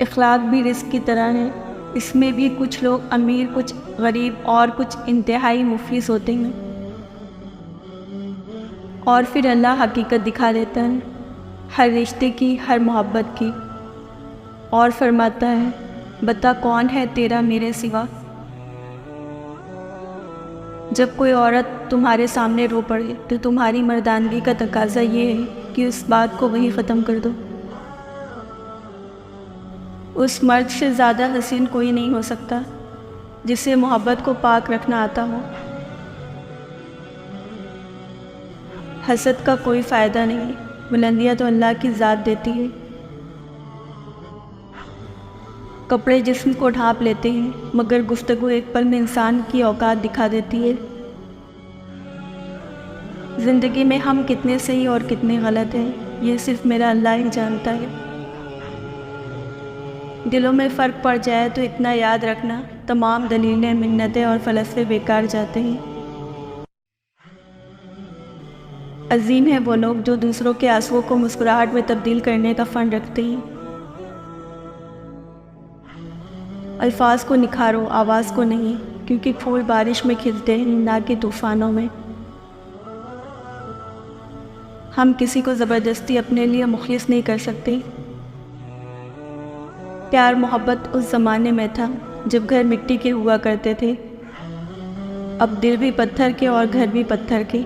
इखलाक भी रिस्क की तरह है, इसमें भी कुछ लोग अमीर, कुछ गरीब और कुछ इंतहाई मुफलिस होते हैं। और फिर अल्लाह हकीकत दिखा देता है हर रिश्ते की, हर मोहब्बत की, और फरमाता है, बता कौन है तेरा मेरे सिवा। जब कोई औरत तुम्हारे सामने रो पड़े तो तुम्हारी मर्दानगी का तकाजा ये है कि उस बात को वहीं ख़त्म कर दो। उस मर्द से ज़्यादा हसीन कोई नहीं हो सकता जिसे मोहब्बत को पाक रखना आता हो। हसद का कोई फ़ायदा नहीं, बुलंदियाँ तो अल्लाह की ज़ात देती है। कपड़े जिस्म को ढांप लेते हैं, मगर गुफ्तगू एक पल में इंसान की औकात दिखा देती है। ज़िंदगी में हम कितने सही और कितने गलत हैं, ये सिर्फ मेरा अल्लाह ही जानता है। दिलों में फ़र्क पड़ जाए तो इतना याद रखना, तमाम दलीलें, मिन्नतें और फ़लसफ़े बेकार जाते हैं। अजीम है वो लोग जो दूसरों के आंसुओं को मुस्कुराहट में तब्दील करने का फ़न रखते हैं। अल्फाज को निखारो, आवाज़ को नहीं, क्योंकि फूल बारिश में खिलते हैं, ना कि तूफ़ानों में। हम किसी को ज़बरदस्ती अपने लिए मुखलिस नहीं कर सकते। प्यार मोहब्बत उस ज़माने में था जब घर मिट्टी के हुआ करते थे, अब दिल भी पत्थर के और घर भी पत्थर के।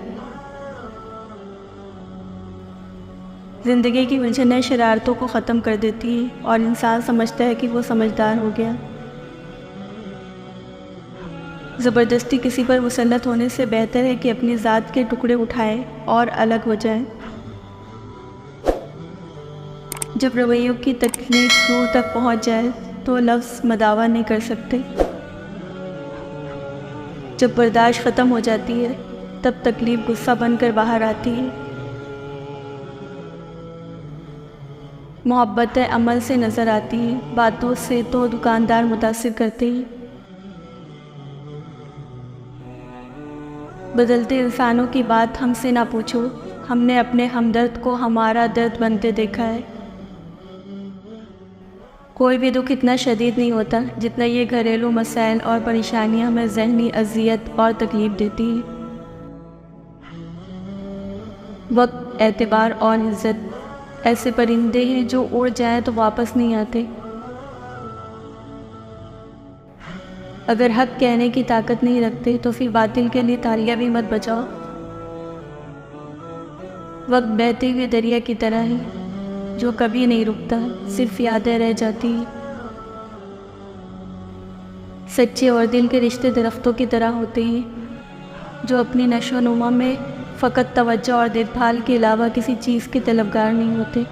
ज़िंदगी की उलझनें शरारतों को ख़त्म कर देती हैं और इंसान समझता है कि वो समझदार हो गया। ज़बरदस्ती किसी पर मुसल्लत होने से बेहतर है कि अपनी ज़ात के टुकड़े उठाए और अलग हो जाए। जब रवैयों की तकलीफ रूह तक पहुंच जाए तो लफ्ज़ मदावा नहीं कर सकते। जब बर्दाश्त ख़त्म हो जाती है तब तकलीफ़ गुस्सा बनकर बाहर आती है। मोहब्बतें अमल से नज़र आती हैं, बातों से तो दुकानदार मुतासिर करते हैं। बदलते इंसानों की बात हमसे ना पूछो, हमने अपने हमदर्द को हमारा दर्द बनते देखा है। कोई भी दुख इतना शदीद नहीं होता जितना ये घरेलू मसाइल और परेशानियां हमें ज़हनी अज़ियत और तकलीफ़ देती हैं। वक्त, एतबार और इज़्ज़त ऐसे परिंदे हैं जो उड़ जाएं तो वापस नहीं आते। अगर हक कहने की ताकत नहीं रखते तो फिर बातिल के लिए तालियां भी मत बजाओ। वक्त बहते हुए दरिया की तरह है जो कभी नहीं रुकता, सिर्फ यादें रह जाती हैं। सच्चे और दिल के रिश्ते दरख्तों की तरह होते हैं जो अपनी नशो नुमा में फ़कत तवज्जो और देखभाल के अलावा किसी चीज़ के तलबगार नहीं होते।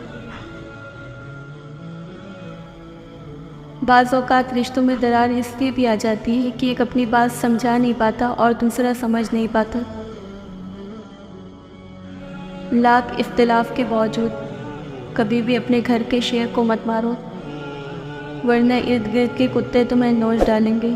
बाज़ औक़ात रिश्तों में दरार इसलिए भी आ जाती है कि एक अपनी बात समझा नहीं पाता और दूसरा समझ नहीं पाता। लाख इख्तिलाफ़ के बावजूद कभी भी अपने घर के शेर को मत मारो, वरना इर्द गिर्द के कुत्ते तुम्हें नोच डालेंगे।